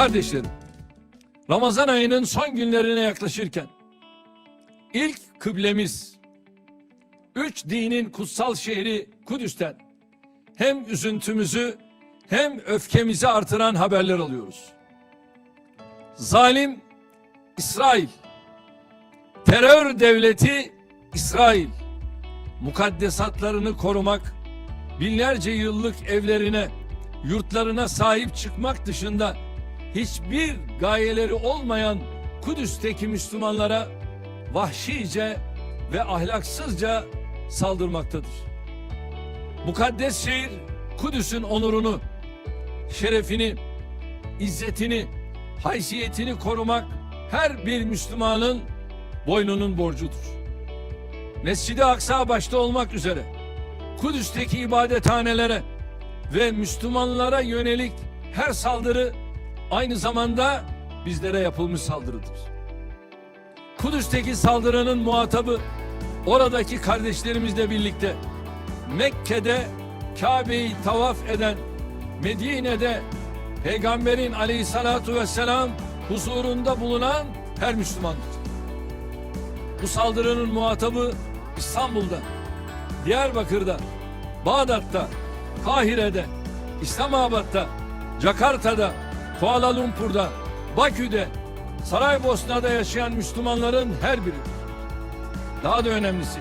Kardeşlerim, Ramazan ayının son günlerine yaklaşırken ilk kıblemiz, üç dinin kutsal şehri Kudüs'ten hem üzüntümüzü hem öfkemizi artıran haberler alıyoruz. Zalim İsrail, terör devleti İsrail, mukaddesatlarını korumak, binlerce yıllık evlerine, yurtlarına sahip çıkmak dışında hiçbir gayeleri olmayan Kudüs'teki Müslümanlara vahşice ve ahlaksızca saldırmaktadır. Mukaddes şehir Kudüs'ün onurunu, şerefini, izzetini, haysiyetini korumak her bir Müslümanın boynunun borcudur. Mescid-i Aksa başta olmak üzere Kudüs'teki ibadethanelere ve Müslümanlara yönelik her saldırı aynı zamanda bizlere yapılmış saldırıdır. Kudüs'teki saldırının muhatabı oradaki kardeşlerimizle birlikte Mekke'de Kabe'yi tavaf eden, Medine'de Peygamberin aleyhissalatu vesselam huzurunda bulunan her Müslümandır. Bu saldırının muhatabı İstanbul'da, Diyarbakır'da, Bağdat'ta, Kahire'de, İslamabad'da, Jakarta'da, Kuala Lumpur'da, Bakü'de, Saraybosna'da yaşayan Müslümanların her biri. Daha da önemlisi,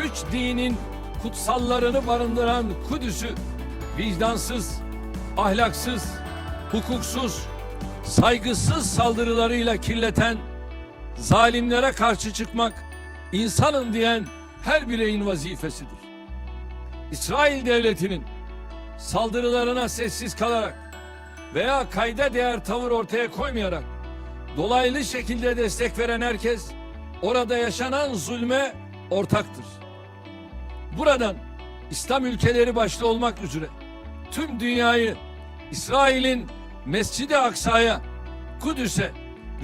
üç dinin kutsallarını barındıran Kudüs'ü vicdansız, ahlaksız, hukuksuz, saygısız saldırılarıyla kirleten, zalimlere karşı çıkmak, insanım diyen her bireyin vazifesidir. İsrail devletinin saldırılarına sessiz kalarak veya kayda değer tavır ortaya koymayarak dolaylı şekilde destek veren herkes orada yaşanan zulme ortaktır. Buradan İslam ülkeleri başta olmak üzere tüm dünyayı İsrail'in Mescid-i Aksa'ya, Kudüs'e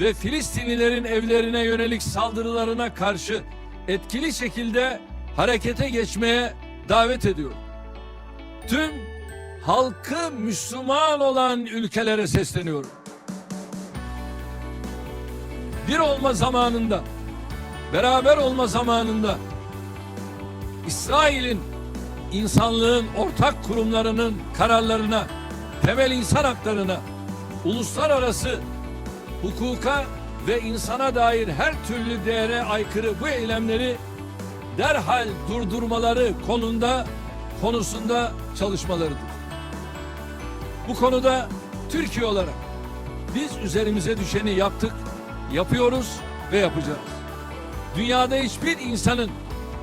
ve Filistinlilerin evlerine yönelik saldırılarına karşı etkili şekilde harekete geçmeye davet ediyor. Tüm halkı Müslüman olan ülkelere sesleniyorum. Bir olma zamanında, beraber olma zamanında İsrail'in insanlığın ortak kurumlarının kararlarına, temel insan haklarına, uluslararası hukuka ve insana dair her türlü değere aykırı bu eylemleri derhal durdurmaları konusunda çalışmalarıdır. Bu konuda Türkiye olarak biz üzerimize düşeni yaptık, yapıyoruz ve yapacağız. Dünyada hiçbir insanın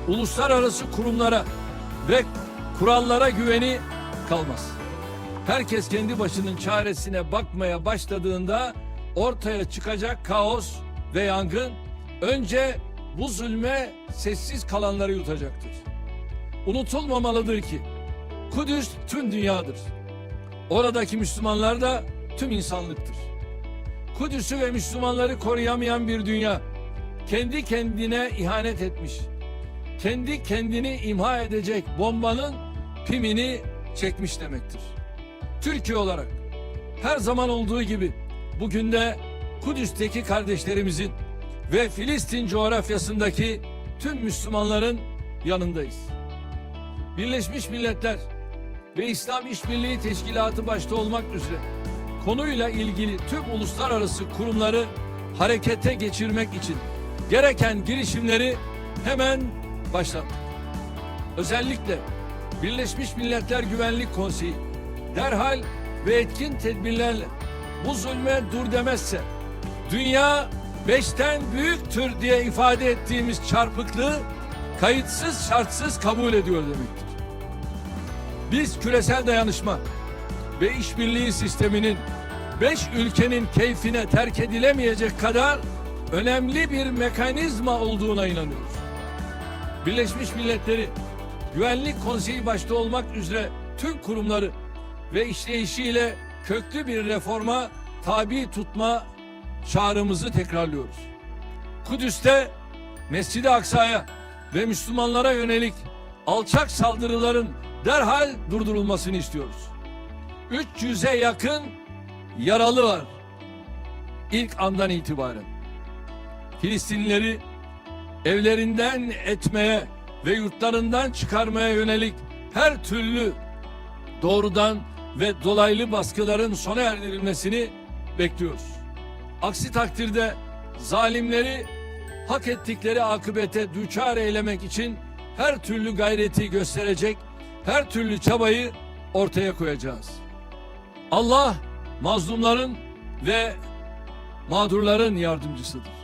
uluslararası kurumlara ve kurallara güveni kalmaz. Herkes kendi başının çaresine bakmaya başladığında ortaya çıkacak kaos ve yangın önce bu zulme sessiz kalanları yutacaktır. Unutulmamalıdır ki Kudüs tüm dünyadır. Oradaki Müslümanlar da tüm insanlıktır. Kudüs'ü ve Müslümanları koruyamayan bir dünya kendi kendine ihanet etmiş, kendi kendini imha edecek bombanın pimini çekmiş demektir. Türkiye olarak her zaman olduğu gibi bugün de Kudüs'teki kardeşlerimizin ve Filistin coğrafyasındaki tüm Müslümanların yanındayız. Birleşmiş Milletler ve İslam İşbirliği Teşkilatı başta olmak üzere konuyla ilgili tüm uluslararası kurumları harekete geçirmek için gereken girişimleri hemen başlattık. Özellikle Birleşmiş Milletler Güvenlik Konseyi derhal ve etkin tedbirlerle bu zulme dur demezse dünya 5'ten büyüktür diye ifade ettiğimiz çarpıklığı kayıtsız şartsız kabul ediyor demektir. Biz küresel dayanışma ve işbirliği sisteminin 5 ülkenin keyfine terk edilemeyecek kadar önemli bir mekanizma olduğuna inanıyoruz. Birleşmiş Milletleri Güvenlik Konseyi başta olmak üzere tüm kurumları ve işleyişiyle köklü bir reforma tabi tutma çağrımızı tekrarlıyoruz. Kudüs'te Mescid-i Aksa'ya ve Müslümanlara yönelik alçak saldırıların derhal durdurulmasını istiyoruz. 300'e yakın yaralı var. ilk andan itibaren Filistinlileri evlerinden etmeye ve yurtlarından çıkarmaya yönelik her türlü doğrudan ve dolaylı baskıların sona erdirilmesini bekliyoruz. Aksi takdirde zalimleri hak ettikleri akıbete düçar eylemek için her türlü gayreti gösterecek, her türlü çabayı ortaya koyacağız. Allah mazlumların ve mağdurların yardımcısıdır.